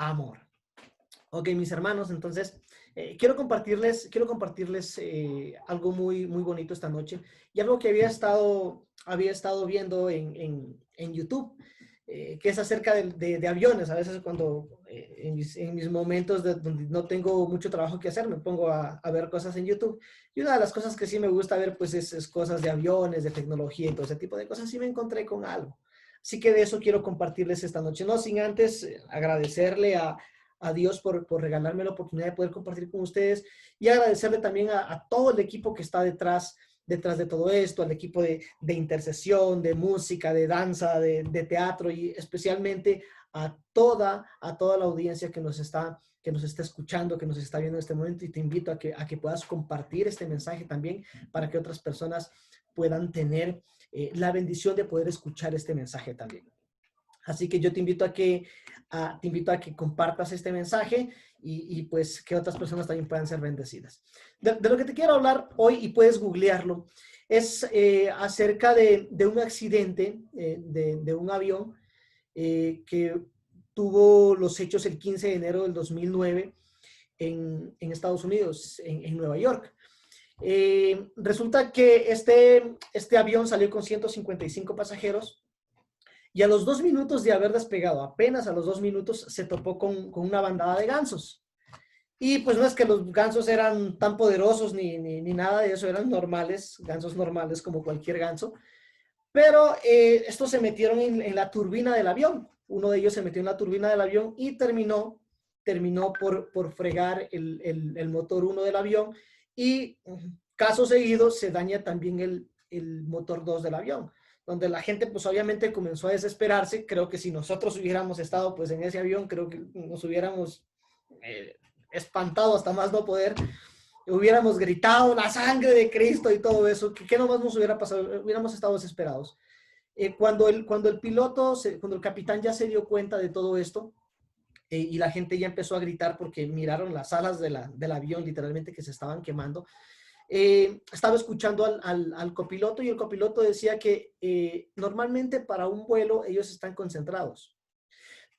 amor. Ok, mis hermanos, entonces quiero compartirles algo muy, muy bonito esta noche y algo que había estado viendo en YouTube, que es acerca de aviones. A veces cuando en mis momentos donde no tengo mucho trabajo que hacer, me pongo a ver cosas en YouTube. Y una de las cosas que sí me gusta ver, pues es cosas de aviones, de tecnología y todo ese tipo de cosas. Y me encontré con algo. Así que de eso quiero compartirles esta noche. No sin antes agradecerle a Dios por regalarme la oportunidad de poder compartir con ustedes y agradecerle también a todo el equipo que está detrás de todo esto, al equipo de intercesión, de música, de danza, de teatro y especialmente a toda la audiencia que nos está escuchando, que nos está viendo en este momento, y te invito a que puedas compartir este mensaje también para que otras personas puedan tener la bendición de poder escuchar este mensaje también. Así que yo te invito a que compartas este mensaje pues que otras personas también puedan ser bendecidas. De lo que te quiero hablar hoy, y puedes googlearlo, es acerca de un accidente de un avión que tuvo los hechos el 15 de enero del 2009 en Estados Unidos, en Nueva York. Resulta que este avión salió con 155 pasajeros. Y a los 2 minutos de haber despegado, apenas a los 2 minutos, se topó con una bandada de gansos. Y pues no es que los gansos eran tan poderosos ni nada de eso, eran normales, gansos normales como cualquier ganso. Pero estos se metieron en la turbina del avión. Uno de ellos se metió en la turbina del avión y terminó por fregar el motor 1 del avión. Y caso seguido se daña también el motor 2 del avión, donde la gente pues obviamente comenzó a desesperarse. Creo que si nosotros hubiéramos estado pues en ese avión, creo que nos hubiéramos eh, espantado hasta más no poder, hubiéramos gritado la sangre de Cristo y todo eso. ¿Qué nomás nos hubiera pasado? Hubiéramos estado desesperados. Cuando el capitán ya se dio cuenta de todo esto, y la gente ya empezó a gritar porque miraron las alas del avión literalmente que se estaban quemando. Estaba escuchando al copiloto, y el copiloto decía que normalmente para un vuelo ellos están concentrados,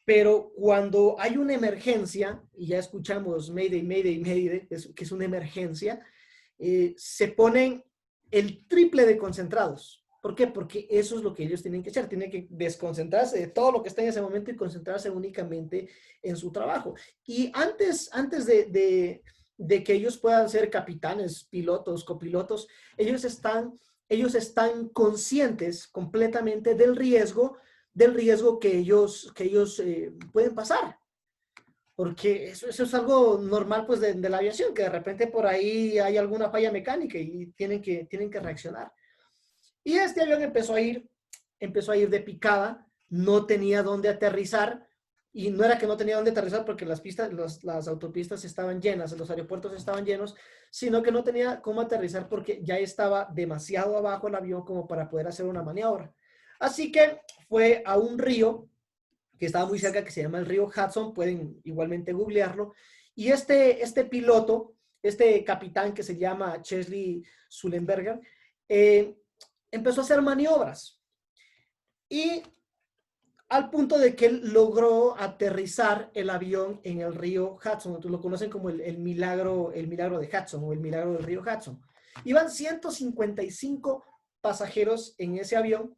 pero cuando hay una emergencia, y ya escuchamos Mayday, Mayday, Mayday, que es una emergencia, se ponen el triple de concentrados. ¿Por qué? Porque eso es lo que ellos tienen que hacer. Tienen que desconcentrarse de todo lo que está en ese momento y concentrarse únicamente en su trabajo. Y antes de que ellos puedan ser capitanes, pilotos, copilotos, ellos están conscientes completamente del riesgo que ellos pueden pasar. Porque eso es algo normal pues de la aviación, que de repente por ahí hay alguna falla mecánica y tienen que reaccionar. Y este avión empezó a ir de picada, no tenía dónde aterrizar. Y no era que no tenía dónde aterrizar porque las autopistas estaban llenas, los aeropuertos estaban llenos, sino que no tenía cómo aterrizar porque ya estaba demasiado abajo el avión como para poder hacer una maniobra. Así que fue a un río que estaba muy cerca, que se llama el río Hudson. Pueden igualmente googlearlo. Y este piloto, este capitán que se llama Chesley Sullenberger, eh, empezó a hacer maniobras. Y al punto de que él logró aterrizar el avión en el río Hudson. Lo conocen como el milagro de Hudson, o el milagro del río Hudson. Iban 155 pasajeros en ese avión,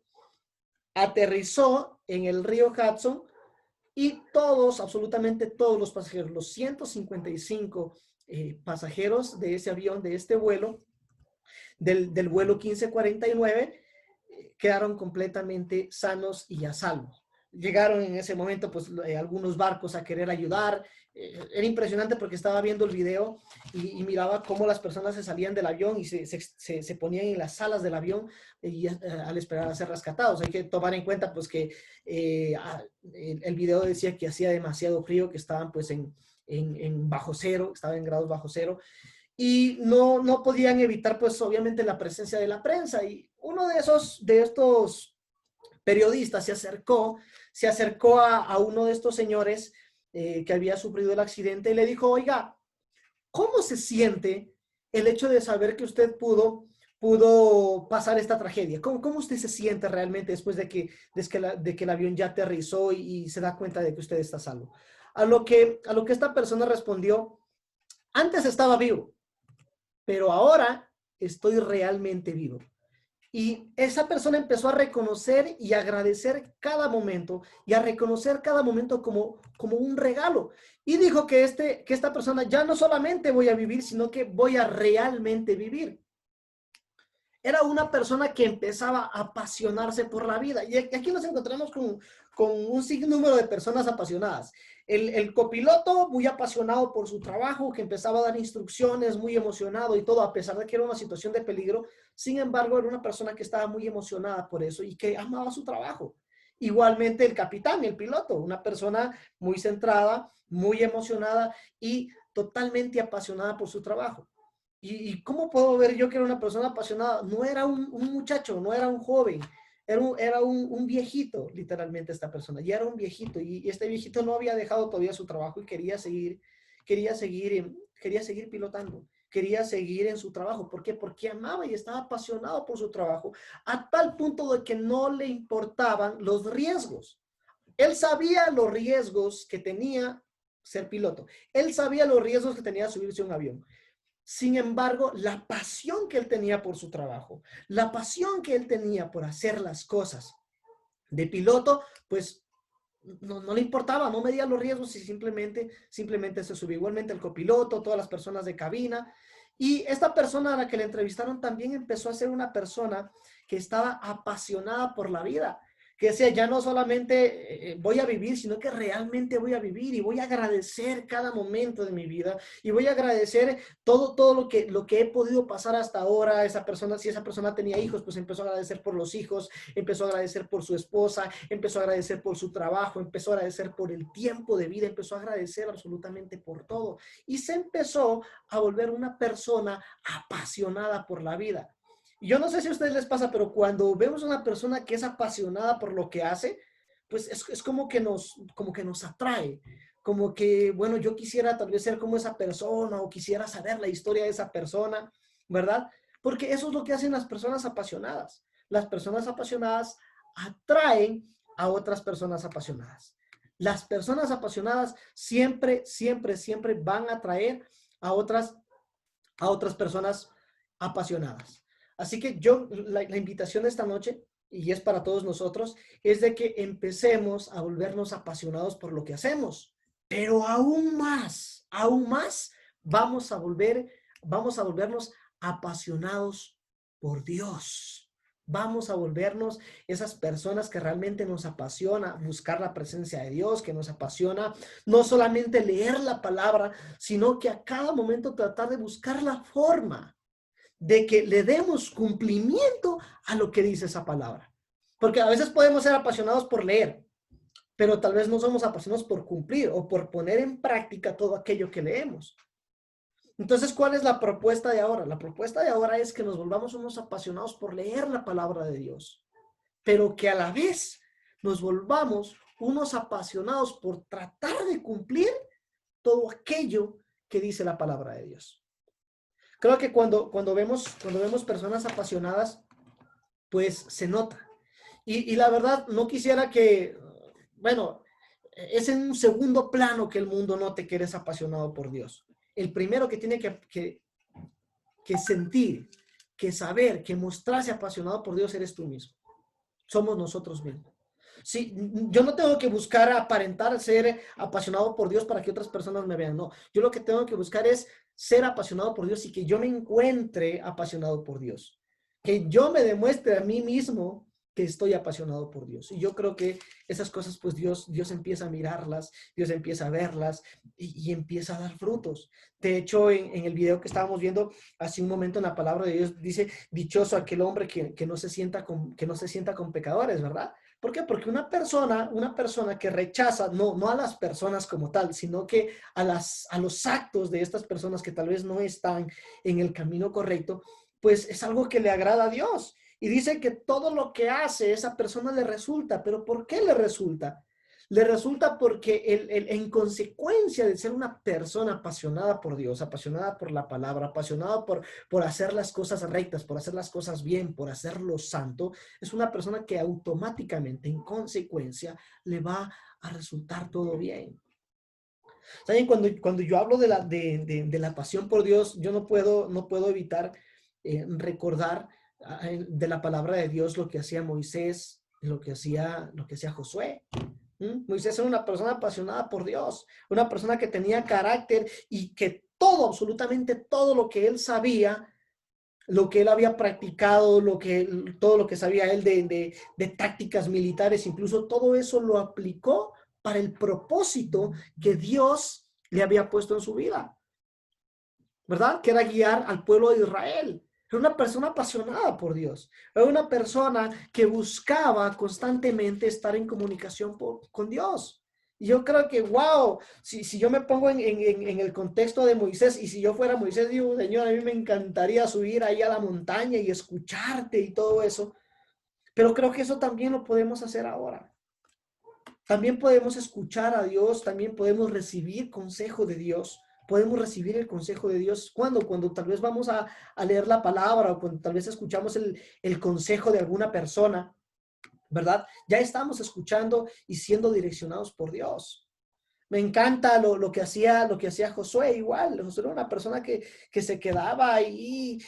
aterrizó en el río Hudson, y todos, absolutamente todos los pasajeros, los 155 pasajeros de ese avión, de este vuelo, del vuelo 1549, quedaron completamente sanos y a salvo. Llegaron en ese momento pues algunos barcos a querer ayudar. Era impresionante porque estaba viendo el video y miraba cómo las personas se salían del avión y se ponían en las salas del avión al esperar a ser rescatados. Hay que tomar en cuenta pues que el video decía que hacía demasiado frío, que estaban pues en bajo cero, estaban en grados bajo cero, y no podían evitar pues obviamente la presencia de la prensa. Y uno de estos periodistas se acercó a uno de estos señores que había sufrido el accidente, y le dijo: oiga, ¿cómo se siente el hecho de saber que usted pudo pasar esta tragedia? ¿Cómo usted se siente realmente después de que el avión ya aterrizó y se da cuenta de que usted está salvo? a lo que esta persona respondió, antes estaba vivo, pero ahora estoy realmente vivo. Y esa persona empezó a reconocer y agradecer cada momento y a reconocer cada momento como un regalo. Y dijo que esta persona ya no solamente voy a vivir, sino que voy a realmente vivir. Era una persona que empezaba a apasionarse por la vida. Y aquí nos encontramos con un sinnúmero de personas apasionadas. El copiloto muy apasionado por su trabajo, que empezaba a dar instrucciones, muy emocionado y todo, a pesar de que era una situación de peligro. Sin embargo, era una persona que estaba muy emocionada por eso y que amaba su trabajo. Igualmente el capitán, el piloto, una persona muy centrada, muy emocionada y totalmente apasionada por su trabajo. ¿Y cómo puedo ver yo que era una persona apasionada? No era un muchacho, no era un joven, era un viejito, literalmente esta persona. Ya era un viejito y este viejito no había dejado todavía su trabajo y quería seguir pilotando, quería seguir en su trabajo. ¿Por qué? Porque amaba y estaba apasionado por su trabajo a tal punto de que no le importaban los riesgos. Él sabía los riesgos que tenía ser piloto. Él sabía los riesgos que tenía subirse a un avión. Sin embargo, la pasión que él tenía por su trabajo, la pasión que él tenía por hacer las cosas de piloto, pues no le importaba, no medía los riesgos y simplemente se subió. Igualmente el copiloto, todas las personas de cabina. Y esta persona a la que le entrevistaron también empezó a ser una persona que estaba apasionada por la vida, que decía, ya no solamente voy a vivir, sino que realmente voy a vivir y voy a agradecer cada momento de mi vida y voy a agradecer todo lo que he podido pasar hasta ahora. Esa persona, si esa persona tenía hijos, pues empezó a agradecer por los hijos, empezó a agradecer por su esposa, empezó a agradecer por su trabajo, empezó a agradecer por el tiempo de vida, empezó a agradecer absolutamente por todo y se empezó a volver una persona apasionada por la vida. Y yo no sé si a ustedes les pasa, pero cuando vemos a una persona que es apasionada por lo que hace, pues es como que nos atrae, como que, bueno, yo quisiera tal vez ser como esa persona o quisiera saber la historia de esa persona, ¿verdad? Porque eso es lo que hacen las personas apasionadas. Las personas apasionadas atraen a otras personas apasionadas. Las personas apasionadas siempre van a atraer a otras personas apasionadas. Así que la invitación de esta noche, y es para todos nosotros, es de que empecemos a volvernos apasionados por lo que hacemos, pero aún más, vamos a volvernos apasionados por Dios. Vamos a volvernos esas personas que realmente nos apasiona buscar la presencia de Dios, que nos apasiona no solamente leer la palabra, sino que a cada momento tratar de buscar la forma de que le demos cumplimiento a lo que dice esa palabra. Porque a veces podemos ser apasionados por leer, pero tal vez no somos apasionados por cumplir o por poner en práctica todo aquello que leemos. Entonces, ¿cuál es la propuesta de ahora? La propuesta de ahora es que nos volvamos unos apasionados por leer la palabra de Dios, pero que a la vez nos volvamos unos apasionados por tratar de cumplir todo aquello que dice la palabra de Dios. Creo que cuando vemos personas apasionadas, pues se nota. Y la verdad, no quisiera que, bueno, es en un segundo plano que el mundo note que eres apasionado por Dios. El primero que tiene que sentir, que saber, que mostrarse apasionado por Dios eres tú mismo. Somos nosotros mismos. Sí, yo no tengo que buscar aparentar ser apasionado por Dios para que otras personas me vean, no. Yo lo que tengo que buscar es ser apasionado por Dios y que yo me encuentre apasionado por Dios. Que yo me demuestre a mí mismo que estoy apasionado por Dios. Y yo creo que esas cosas, pues Dios empieza a mirarlas, Dios empieza a verlas y empieza a dar frutos. De hecho, en el video que estábamos viendo hace un momento en la palabra de Dios, dice, dichoso aquel hombre que no se sienta con pecadores, ¿verdad? ¿Por qué? Porque una persona que rechaza, no a las personas como tal, sino que a los actos de estas personas que tal vez no están en el camino correcto, pues es algo que le agrada a Dios. Y dice que todo lo que hace esa persona le resulta. ¿Pero por qué le resulta? Le resulta porque en consecuencia de ser una persona apasionada por Dios, apasionada por la palabra, apasionada por hacer las cosas rectas, por hacer las cosas bien, por hacerlo santo, es una persona que automáticamente, en consecuencia, le va a resultar todo bien. ¿Saben? Cuando yo hablo de la pasión por Dios, yo no puedo evitar recordar de la palabra de Dios lo que hacía Moisés, lo que hacía Josué. Moisés era una persona apasionada por Dios, una persona que tenía carácter y que todo, absolutamente todo lo que él sabía, lo que él había practicado, todo lo que sabía él de tácticas militares, incluso todo eso lo aplicó para el propósito que Dios le había puesto en su vida, ¿verdad? Que era guiar al pueblo de Israel. Era una persona apasionada por Dios. Era una persona que buscaba constantemente estar en comunicación con Dios. Y yo creo que, wow, si yo me pongo en el contexto de Moisés, y si yo fuera Moisés, digo, Señor, a mí me encantaría subir ahí a la montaña y escucharte y todo eso. Pero creo que eso también lo podemos hacer ahora. También podemos escuchar a Dios, también podemos recibir consejo de Dios. Podemos recibir el consejo de Dios. Cuando tal vez vamos a leer la palabra o cuando tal vez escuchamos el consejo de alguna persona, ¿verdad? Ya estamos escuchando y siendo direccionados por Dios. Me encanta lo que hacía Josué igual. Josué era una persona que se quedaba ahí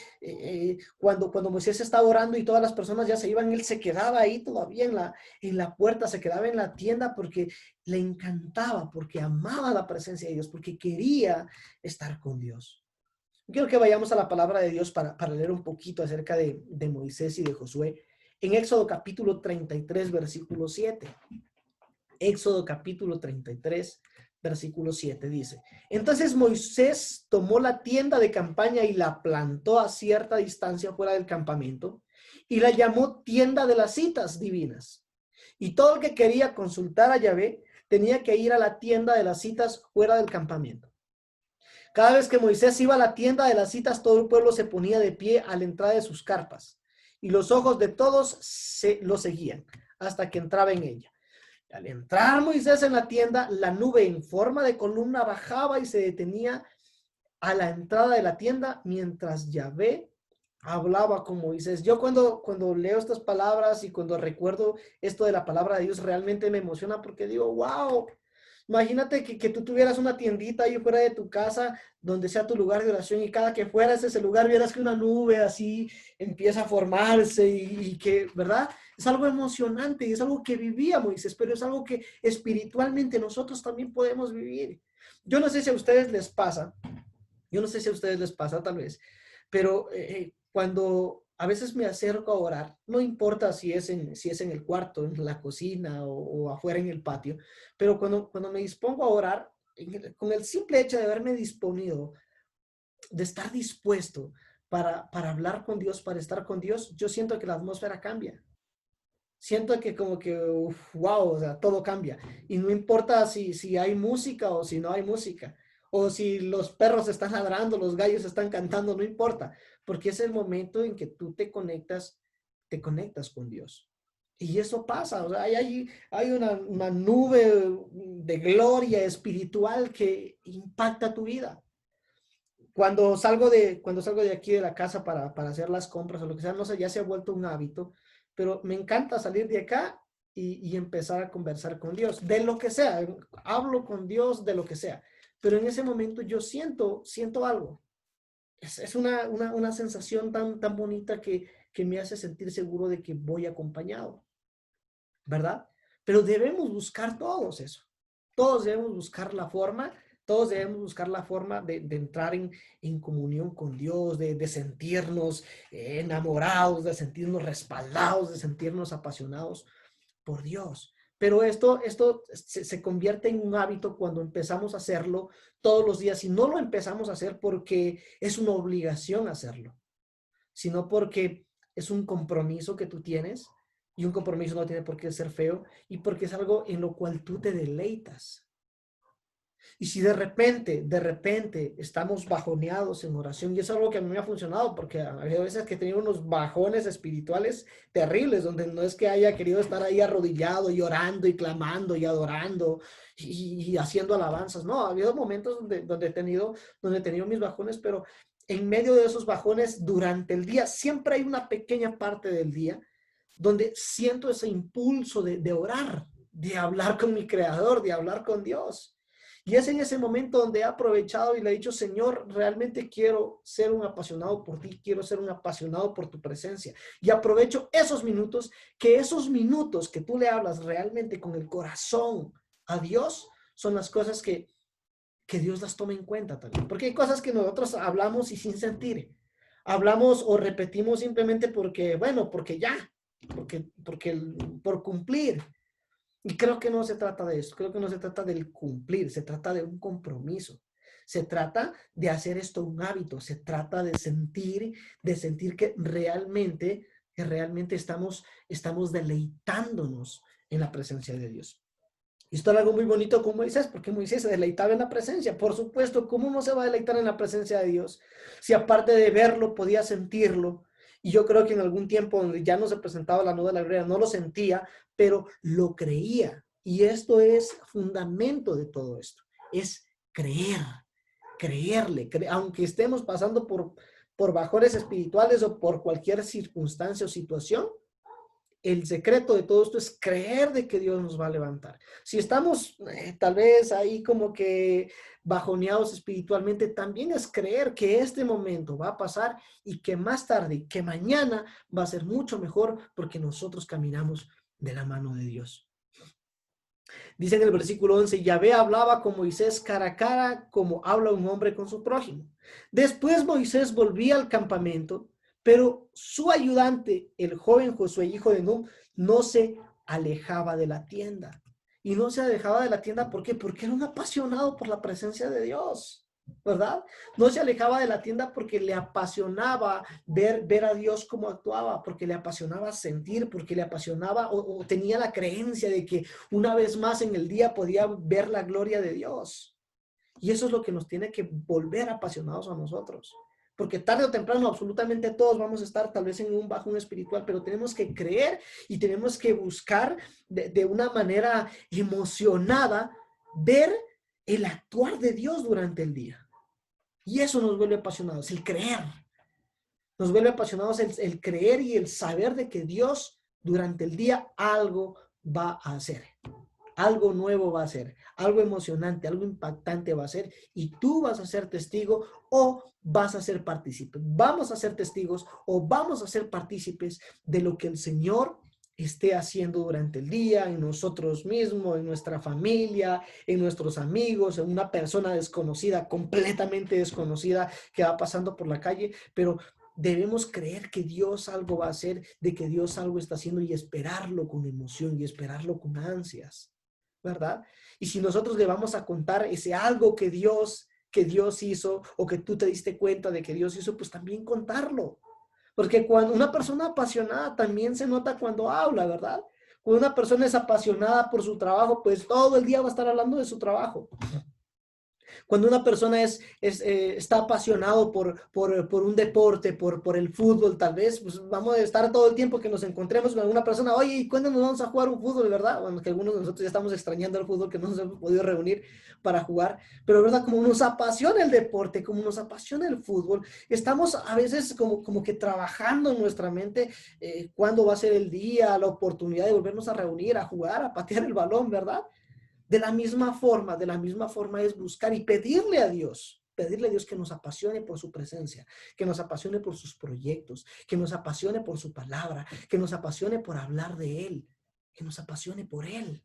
cuando Moisés estaba orando y todas las personas ya se iban, él se quedaba ahí todavía en la puerta, se quedaba en la tienda porque le encantaba, porque amaba la presencia de Dios, porque quería estar con Dios. Quiero que vayamos a la palabra de Dios para leer un poquito acerca de Moisés y de Josué. En Éxodo capítulo 33, versículo 7. Éxodo capítulo 33, versículo 7 dice: Entonces Moisés tomó la tienda de campaña y la plantó a cierta distancia fuera del campamento y la llamó tienda de las citas divinas. Y todo el que quería consultar a Yahvé tenía que ir a la tienda de las citas fuera del campamento. Cada vez que Moisés iba a la tienda de las citas, todo el pueblo se ponía de pie a la entrada de sus carpas y los ojos de todos lo seguían hasta que entraba en ella. Al entrar Moisés en la tienda, la nube en forma de columna bajaba y se detenía a la entrada de la tienda mientras Yahvé hablaba con Moisés. Yo cuando leo estas palabras y cuando recuerdo esto de la palabra de Dios, realmente me emociona porque digo, wow, imagínate que tú tuvieras una tiendita ahí fuera de tu casa, donde sea tu lugar de oración, y cada que fueras a ese lugar vieras que una nube así empieza a formarse y que, ¿verdad? Es algo emocionante y es algo que vivía Moisés, pero es algo que espiritualmente nosotros también podemos vivir. Yo no sé si a ustedes les pasa, tal vez, pero cuando a veces me acerco a orar, no importa si es en el cuarto, en la cocina o afuera en el patio, pero cuando me dispongo a orar, con el simple hecho de haberme disponido, de estar dispuesto para hablar con Dios, para estar con Dios, yo siento que la atmósfera cambia. Siento que como que, wow, o sea, todo cambia. Y no importa si hay música o si no hay música, o si los perros están ladrando, los gallos están cantando, no importa, porque es el momento en que tú te conectas con Dios. Y eso pasa, o sea, hay una nube de gloria espiritual que impacta tu vida. Cuando salgo de aquí de la casa para hacer las compras o lo que sea, no sé, ya se ha vuelto un hábito, pero me encanta salir de acá y empezar a conversar con Dios, de lo que sea, hablo con Dios de lo que sea, pero en ese momento yo siento algo. Es una sensación tan bonita que me hace sentir seguro de que voy acompañado, ¿verdad? Pero debemos buscar todos eso. Todos debemos buscar la forma, todos debemos buscar la forma de entrar en comunión con Dios, de sentirnos enamorados, de sentirnos respaldados, de sentirnos apasionados por Dios. Pero esto se convierte en un hábito cuando empezamos a hacerlo todos los días y no lo empezamos a hacer porque es una obligación hacerlo, sino porque es un compromiso que tú tienes y un compromiso no tiene por qué ser feo y porque es algo en lo cual tú te deleitas. Y si de repente estamos bajoneados en oración, y es algo que a mí me ha funcionado, porque ha habido veces que he tenido unos bajones espirituales terribles, donde no es que haya querido estar ahí arrodillado, llorando y clamando y adorando y haciendo alabanzas. No, ha habido momentos donde he tenido mis bajones, pero en medio de esos bajones, durante el día, siempre hay una pequeña parte del día donde siento ese impulso de orar, de hablar con mi creador, de hablar con Dios. Y es en ese momento donde he aprovechado y le he dicho, Señor, realmente quiero ser un apasionado por ti, quiero ser un apasionado por tu presencia. Y aprovecho esos minutos que tú le hablas realmente con el corazón a Dios, son las cosas que Dios las tome en cuenta también. Porque hay cosas que nosotros hablamos y sin sentir. Hablamos o repetimos simplemente porque, bueno, porque ya, por cumplir. Y creo que no se trata de eso, creo que no se trata del cumplir, se trata de un compromiso. Se trata de hacer esto un hábito, se trata de sentir que realmente estamos deleitándonos en la presencia de Dios. Y esto era algo muy bonito con Moisés, porque Moisés se deleitaba en la presencia. Por supuesto, ¿cómo no se va a deleitar en la presencia de Dios? Si aparte de verlo, podía sentirlo. Y yo creo que en algún tiempo donde ya no se presentaba la nube de la gloria, no lo sentía, pero lo creía. Y esto es fundamento de todo esto. Es creer, aunque estemos pasando por bajones espirituales o por cualquier circunstancia o situación, el secreto de todo esto es creer de que Dios nos va a levantar. Si estamos tal vez ahí como que bajoneados espiritualmente, también es creer que este momento va a pasar y que más tarde, que mañana va a ser mucho mejor porque nosotros caminamos de la mano de Dios. Dice en el versículo 11, Yahvé hablaba con Moisés cara a cara como habla un hombre con su prójimo. Después Moisés volvía al campamento, pero su ayudante, el joven Josué, hijo de Nun, no se alejaba de la tienda. Y no se alejaba de la tienda, ¿por qué? Porque era un apasionado por la presencia de Dios, ¿verdad? No se alejaba de la tienda porque le apasionaba ver a Dios cómo actuaba, porque le apasionaba sentir, porque le apasionaba o tenía la creencia de que una vez más en el día podía ver la gloria de Dios. Y eso es lo que nos tiene que volver apasionados a nosotros. Porque tarde o temprano absolutamente todos vamos a estar tal vez en un bajón espiritual, pero tenemos que creer y tenemos que buscar de una manera emocionada ver el actuar de Dios durante el día. Y eso nos vuelve apasionados, el creer. Nos vuelve apasionados el creer y el saber de que Dios durante el día algo va a hacer. Algo nuevo va a ser, algo emocionante, algo impactante va a ser y tú vas a ser testigo o vas a ser partícipe. Vamos a ser testigos o vamos a ser partícipes de lo que el Señor esté haciendo durante el día, en nosotros mismos, en nuestra familia, en nuestros amigos, en una persona desconocida, completamente desconocida que va pasando por la calle, pero debemos creer que Dios algo va a hacer, de que Dios algo está haciendo y esperarlo con emoción y esperarlo con ansias. ¿Verdad? Y si nosotros le vamos a contar ese algo que Dios hizo o que tú te diste cuenta de que Dios hizo, pues también contarlo. Porque cuando una persona apasionada también se nota cuando habla, ¿verdad? Cuando una persona es apasionada por su trabajo, pues todo el día va a estar hablando de su trabajo. Cuando una persona está apasionado por un deporte, por el fútbol, tal vez, pues vamos a estar todo el tiempo que nos encontremos con alguna persona, oye, ¿y cuándo nos vamos a jugar un fútbol, verdad? Bueno, que algunos de nosotros ya estamos extrañando el fútbol, que no nos hemos podido reunir para jugar, pero verdad, como nos apasiona el deporte, como nos apasiona el fútbol, estamos a veces como que trabajando en nuestra mente cuándo va a ser el día, la oportunidad de volvernos a reunir, a jugar, a patear el balón, ¿verdad? De la misma forma es buscar y pedirle a Dios que nos apasione por su presencia, que nos apasione por sus proyectos, que nos apasione por su palabra, que nos apasione por hablar de Él, que nos apasione por Él.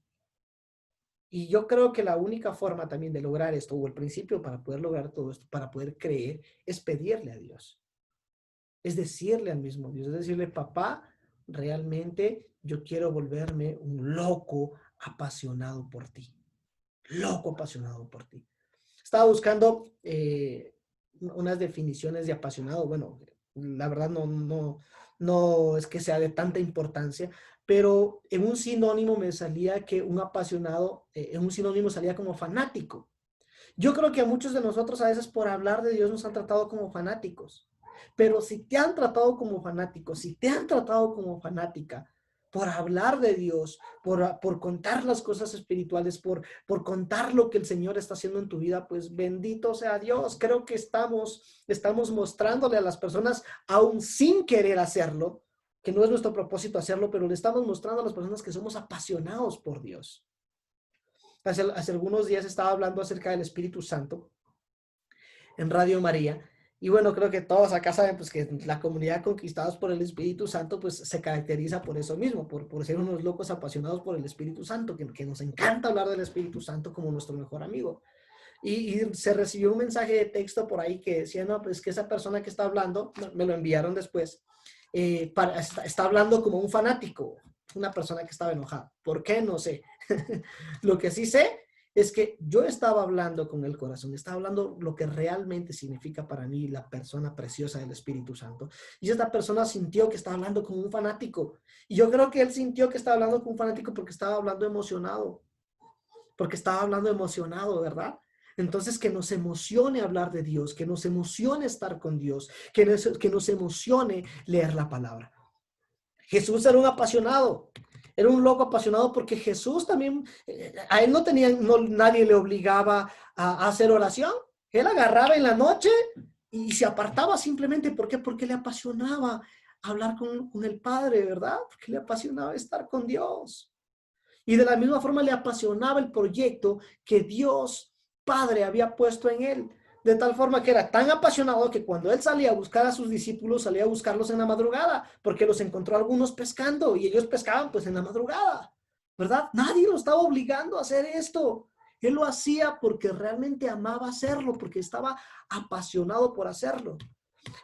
Y yo creo que la única forma también de lograr esto, o el principio para poder lograr todo esto, para poder creer, es pedirle a Dios. Es decirle al mismo Dios, es decirle, papá, realmente yo quiero volverme un loco apasionado por ti. Loco apasionado por ti. Estaba buscando unas definiciones de apasionado. Bueno, la verdad no es que sea de tanta importancia, pero en un sinónimo me salía que un apasionado, en un sinónimo salía como fanático. Yo creo que a muchos de nosotros a veces por hablar de Dios nos han tratado como fanáticos. Pero si te han tratado como fanático, si te han tratado como fanática, por hablar de Dios, por contar las cosas espirituales, por contar lo que el Señor está haciendo en tu vida, pues bendito sea Dios. Creo que estamos mostrándole a las personas, aún sin querer hacerlo, que no es nuestro propósito hacerlo, pero le estamos mostrando a las personas que somos apasionados por Dios. Hace algunos días estaba hablando acerca del Espíritu Santo en Radio María. Y bueno, creo que todos acá saben pues que la comunidad conquistados por el Espíritu Santo pues se caracteriza por eso mismo, por ser unos locos apasionados por el Espíritu Santo, que nos encanta hablar del Espíritu Santo como nuestro mejor amigo. Y se recibió un mensaje de texto por ahí que decía, no, pues que esa persona que está hablando, me lo enviaron después, está hablando como un fanático, una persona que estaba enojada. ¿Por qué? No sé. Lo que sí sé es que yo estaba hablando con el corazón, estaba hablando lo que realmente significa para mí la persona preciosa del Espíritu Santo. Y esta persona sintió que estaba hablando como un fanático. Y yo creo que él sintió que estaba hablando como un fanático porque estaba hablando emocionado. Porque estaba hablando emocionado, ¿verdad? Entonces, que nos emocione hablar de Dios, que nos emocione estar con Dios, que nos emocione leer la palabra. Jesús era un apasionado, era un loco apasionado porque Jesús también, a él nadie le obligaba a hacer oración. Él agarraba en la noche y se apartaba simplemente. ¿Por qué? Porque le apasionaba hablar con el Padre, ¿verdad? Porque le apasionaba estar con Dios. Y de la misma forma le apasionaba el proyecto que Dios Padre había puesto en él. De tal forma que era tan apasionado que cuando él salía a buscar a sus discípulos, salía a buscarlos en la madrugada, porque los encontró algunos pescando y ellos pescaban pues en la madrugada, ¿verdad? Nadie lo estaba obligando a hacer esto. Él lo hacía porque realmente amaba hacerlo, porque estaba apasionado por hacerlo.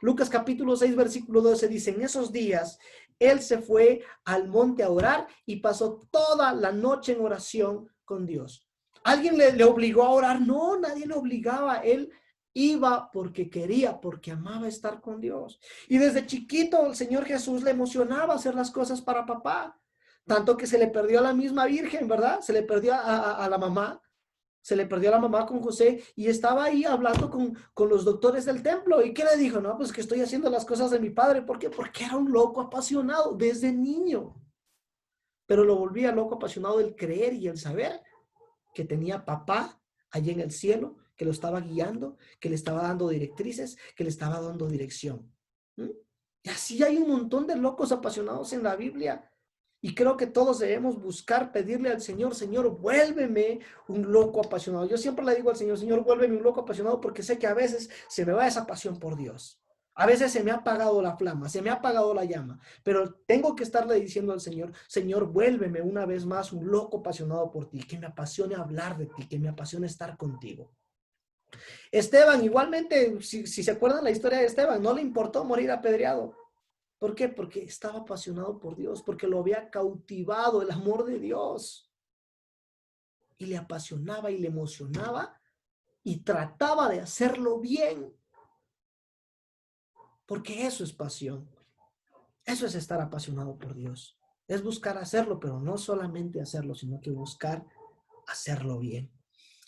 Lucas capítulo 6, versículo 12 dice, en esos días, él se fue al monte a orar y pasó toda la noche en oración con Dios. ¿Alguien le obligó a orar? No, nadie le obligaba. Él iba porque quería, porque amaba estar con Dios. Y desde chiquito el Señor Jesús le emocionaba hacer las cosas para papá. Tanto que se le perdió a la misma Virgen, ¿verdad? Se le perdió a la mamá. Se le perdió a la mamá con José y estaba ahí hablando con los doctores del templo. ¿Y qué le dijo? No, pues que estoy haciendo las cosas de mi padre. ¿Por qué? Porque era un loco apasionado desde niño. Pero lo volvía loco apasionado el creer y el saber que tenía papá allí en el cielo, que lo estaba guiando, que le estaba dando directrices, que le estaba dando dirección. ¿Mm? Y así hay un montón de locos apasionados en la Biblia. Y creo que todos debemos buscar, pedirle al Señor, Señor, vuélveme un loco apasionado. Yo siempre le digo al Señor, Señor, vuélveme un loco apasionado porque sé que a veces se me va esa pasión por Dios. A veces se me ha apagado la flama, se me ha apagado la llama, pero tengo que estarle diciendo al Señor, Señor, vuélveme una vez más un loco apasionado por ti, que me apasione hablar de ti, que me apasione estar contigo. Esteban, igualmente, si se acuerdan la historia de Esteban, no le importó morir apedreado. ¿Por qué? Porque estaba apasionado por Dios, porque lo había cautivado el amor de Dios. Y le apasionaba y le emocionaba y trataba de hacerlo bien. Porque eso es pasión. Eso es estar apasionado por Dios. Es buscar hacerlo, pero no solamente hacerlo, sino que buscar hacerlo bien.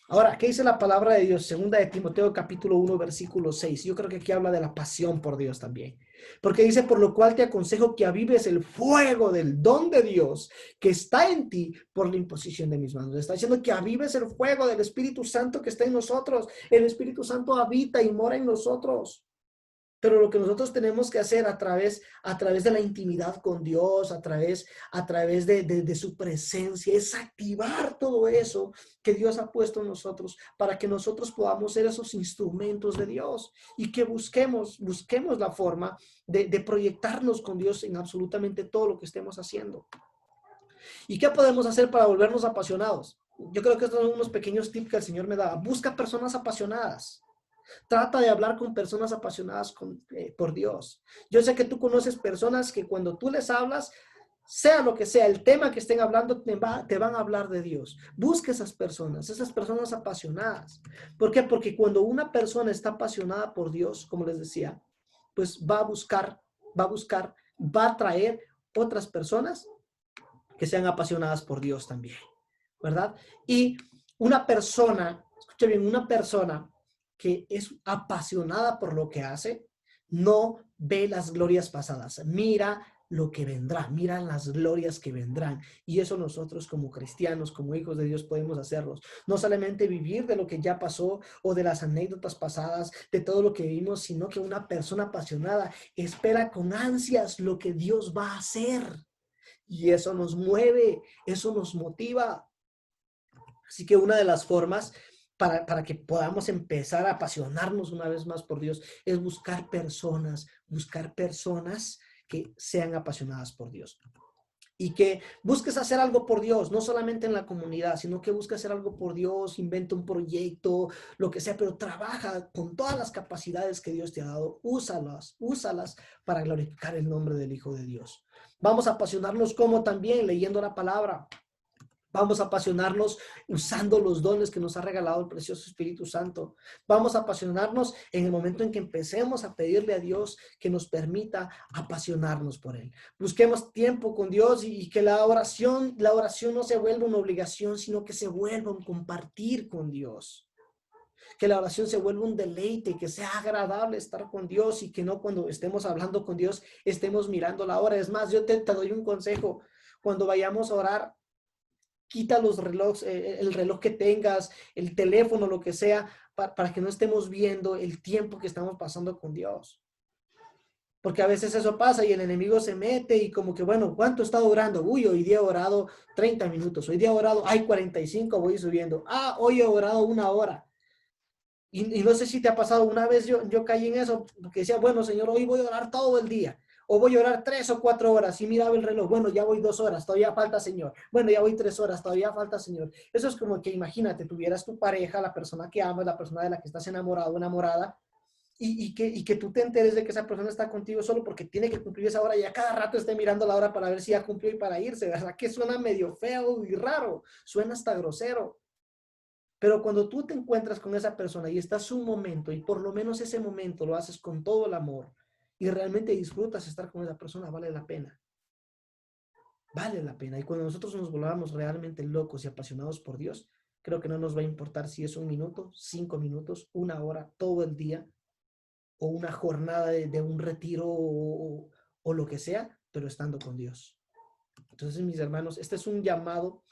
Ahora, ¿qué dice la palabra de Dios? Segunda de Timoteo capítulo 1, versículo 6. Yo creo que aquí habla de la pasión por Dios también. Porque dice, por lo cual te aconsejo que avives el fuego del don de Dios que está en ti por la imposición de mis manos. Está diciendo que avives el fuego del Espíritu Santo que está en nosotros. El Espíritu Santo habita y mora en nosotros. Pero lo que nosotros tenemos que hacer a través de la intimidad con Dios, a través de su presencia, es activar todo eso que Dios ha puesto en nosotros para que nosotros podamos ser esos instrumentos de Dios y que busquemos la forma de proyectarnos con Dios en absolutamente todo lo que estemos haciendo. ¿Y qué podemos hacer para volvernos apasionados? Yo creo que estos son unos pequeños tips que el Señor me da. Busca personas apasionadas. Trata de hablar con personas apasionadas por Dios. Yo sé que tú conoces personas que cuando tú les hablas, sea lo que sea, el tema que estén hablando, te van a hablar de Dios. Busca esas personas apasionadas. ¿Por qué? Porque cuando una persona está apasionada por Dios, como les decía, pues va a traer otras personas que sean apasionadas por Dios también, ¿verdad? Y una persona, escucha bien, una persona que es apasionada por lo que hace, no ve las glorias pasadas, mira lo que vendrá, mira las glorias que vendrán. Y eso nosotros como cristianos, como hijos de Dios podemos hacerlos. No solamente vivir de lo que ya pasó o de las anécdotas pasadas, de todo lo que vivimos, sino que una persona apasionada espera con ansias lo que Dios va a hacer. Y eso nos mueve, eso nos motiva. Así que una de las formas para que podamos empezar a apasionarnos una vez más por Dios es buscar personas que sean apasionadas por Dios. Y que busques hacer algo por Dios, no solamente en la comunidad, sino que busques hacer algo por Dios, inventa un proyecto, lo que sea, pero trabaja con todas las capacidades que Dios te ha dado, úsalas para glorificar el nombre del Hijo de Dios. Vamos a apasionarnos como también leyendo la palabra. Vamos a apasionarnos usando los dones que nos ha regalado el precioso Espíritu Santo. Vamos a apasionarnos en el momento en que empecemos a pedirle a Dios que nos permita apasionarnos por Él. Busquemos tiempo con Dios y que la oración no se vuelva una obligación, sino que se vuelva un compartir con Dios. Que la oración se vuelva un deleite, que sea agradable estar con Dios y que no cuando estemos hablando con Dios estemos mirando la hora. Es más, yo te doy un consejo. Cuando vayamos a orar, quita los relojes, el reloj que tengas, el teléfono, lo que sea, para que no estemos viendo el tiempo que estamos pasando con Dios. Porque a veces eso pasa y el enemigo se mete y como que, bueno, ¿cuánto he estado orando? Uy, hoy día he orado 30 minutos, hoy día he orado, 45, voy subiendo. Hoy he orado 1 hora. Y no sé si te ha pasado, una vez yo caí en eso, porque decía, bueno, Señor, hoy voy a orar todo el día. O voy a orar 3 o 4 horas y miraba el reloj. Bueno, ya voy 2 horas, todavía falta, Señor. Bueno, ya voy 3 horas, todavía falta, Señor. Eso es como que imagínate, tuvieras tu pareja, la persona que amas, la persona de la que estás enamorado o enamorada, y que tú te enteres de que esa persona está contigo solo porque tiene que cumplir esa hora y a cada rato esté mirando la hora para ver si ya cumplió y para irse, ¿verdad? Que suena medio feo y raro, suena hasta grosero. Pero cuando tú te encuentras con esa persona y estás un momento, y por lo menos ese momento lo haces con todo el amor, y realmente disfrutas estar con esa persona, vale la pena. Vale la pena. Y cuando nosotros nos volvamos realmente locos y apasionados por Dios, creo que no nos va a importar si es 1 minuto, 5 minutos, 1 hora, todo el día, o una jornada de un retiro o lo que sea, pero estando con Dios. Entonces, mis hermanos, este es un llamado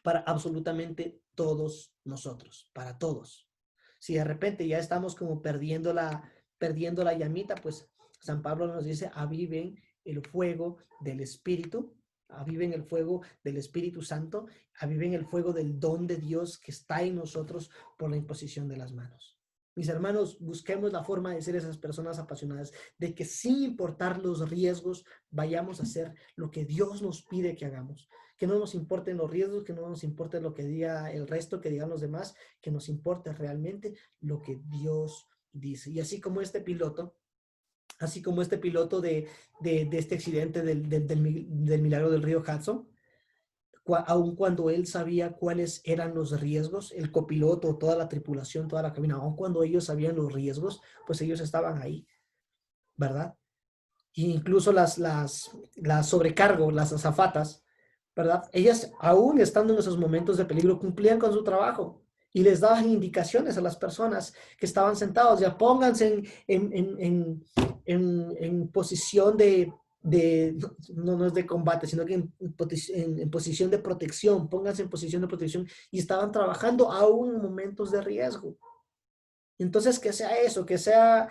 para absolutamente todos nosotros, para todos. Si de repente ya estamos como perdiendo la llamita, pues San Pablo nos dice, aviven el fuego del Espíritu, aviven el fuego del Espíritu Santo, aviven el fuego del don de Dios que está en nosotros por la imposición de las manos. Mis hermanos, busquemos la forma de ser esas personas apasionadas, de que sin importar los riesgos, vayamos a hacer lo que Dios nos pide que hagamos. Que no nos importen los riesgos, que no nos importe lo que diga el resto, que digan los demás, que nos importe realmente lo que Dios dice. Y así como este piloto de este accidente del milagro del río Hudson, aun cuando él sabía cuáles eran los riesgos, el copiloto, toda la tripulación, toda la cabina, aun cuando ellos sabían los riesgos, pues ellos estaban ahí, ¿verdad? E incluso las sobrecargo, las azafatas, ¿verdad? Ellas, aún estando en esos momentos de peligro, cumplían con su trabajo y les daban indicaciones a las personas que estaban sentados, ya pónganse en posición no es de combate, sino que en posición de protección, pónganse en posición de protección y estaban trabajando aún en momentos de riesgo. Entonces, que sea eso, que sea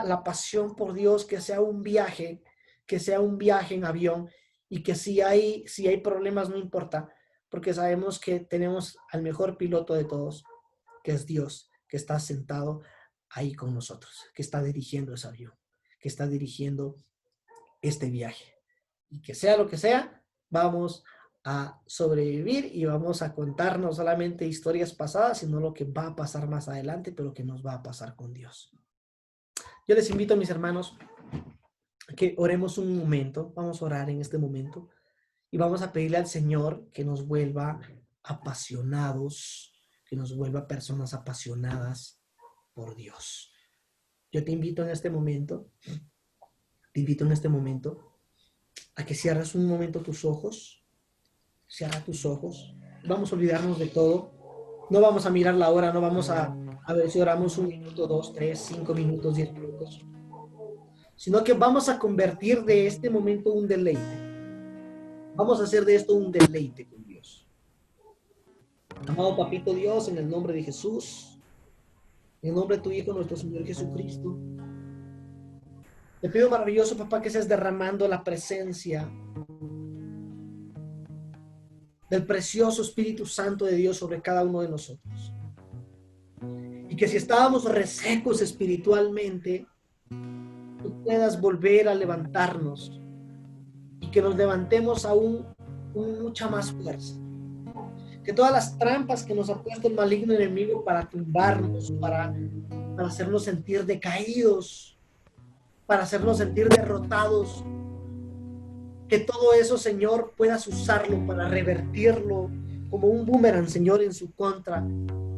la pasión por Dios, que sea un viaje en avión y que si hay problemas no importa, porque sabemos que tenemos al mejor piloto de todos, que es Dios, que está sentado ahí con nosotros, que está dirigiendo ese avión, que está dirigiendo este viaje. Y que sea lo que sea, vamos a sobrevivir y vamos a contar no solamente historias pasadas, sino lo que va a pasar más adelante, pero que nos va a pasar con Dios. Yo les invito, a mis hermanos, a que oremos un momento. Vamos a orar en este momento y vamos a pedirle al Señor que nos vuelva apasionados, que nos vuelva personas apasionadas por Dios. Yo te invito en este momento a que cierres un momento tus ojos. Cierra tus ojos. Vamos a olvidarnos de todo. No vamos a mirar la hora, no vamos a ver si oramos 1 minuto, 2, 3, 5 minutos, 10 minutos. Sino que vamos a convertir de este momento un deleite. Vamos a hacer de esto un deleite con Dios. Amado Papito Dios, en el nombre de Jesús, en el nombre de tu Hijo, nuestro Señor Jesucristo, te pido, maravilloso Papá, que seas derramando la presencia del precioso Espíritu Santo de Dios sobre cada uno de nosotros. Y que si estábamos resecos espiritualmente, tú puedas volver a levantarnos y que nos levantemos aún con mucha más fuerza. Que todas las trampas que nos ha puesto el maligno enemigo para tumbarnos, para hacernos sentir decaídos, para hacernos sentir derrotados, que todo eso, Señor, puedas usarlo para revertirlo como un boomerang, Señor, en su contra,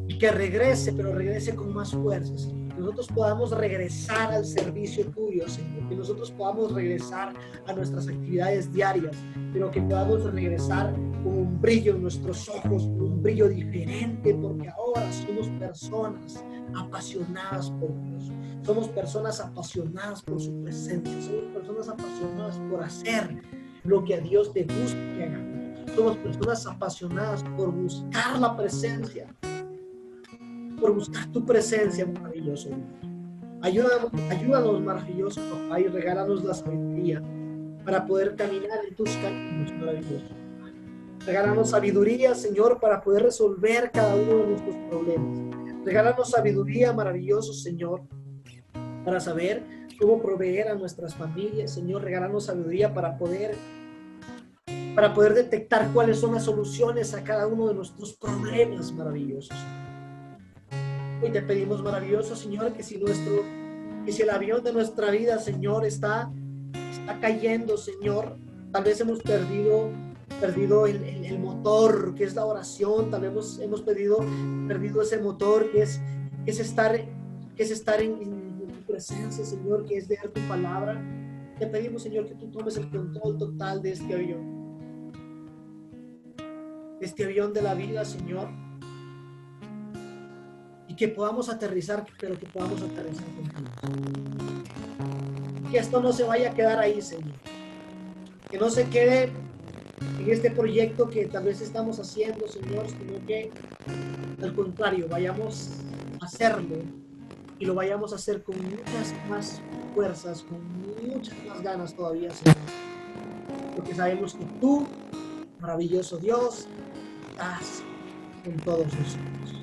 y que regrese, pero regrese con más fuerza, Señor. Que nosotros podamos regresar al servicio tuyo, Señor. Que nosotros podamos regresar a nuestras actividades diarias, pero que podamos regresar con un brillo en nuestros ojos, con un brillo diferente, porque ahora somos personas apasionadas por Dios. Somos personas apasionadas por su presencia. Somos personas apasionadas por hacer lo que a Dios te gusta que hagamos. Somos personas apasionadas por buscar la presencia, por buscar tu presencia, maravilloso Dios. Ayúdanos, maravilloso papá, y regálanos la sabiduría para poder caminar en tus caminos, maravilloso. Regálanos sabiduría, Señor, para poder resolver cada uno de nuestros problemas. Regálanos sabiduría, maravilloso Señor, para saber cómo proveer a nuestras familias. Señor, regálanos sabiduría para poder detectar cuáles son las soluciones a cada uno de nuestros problemas maravillosos. Hoy te pedimos, maravilloso Señor, que si el avión de nuestra vida, Señor, está cayendo, Señor, tal vez hemos perdido el motor, que es la oración, tal vez hemos perdido ese motor, que es estar en tu presencia, Señor, que es leer tu palabra. Te pedimos, Señor, que tú tomes el control total de este avión de la vida, Señor, y que podamos aterrizar, pero que podamos aterrizar contigo. Que esto no se vaya a quedar ahí, Señor. Que no se quede en este proyecto que tal vez estamos haciendo, Señor, sino que al contrario, vayamos a hacerlo y lo vayamos a hacer con muchas más fuerzas, con muchas más ganas todavía, Señor. Porque sabemos que tú, maravilloso Dios, estás con todos nosotros.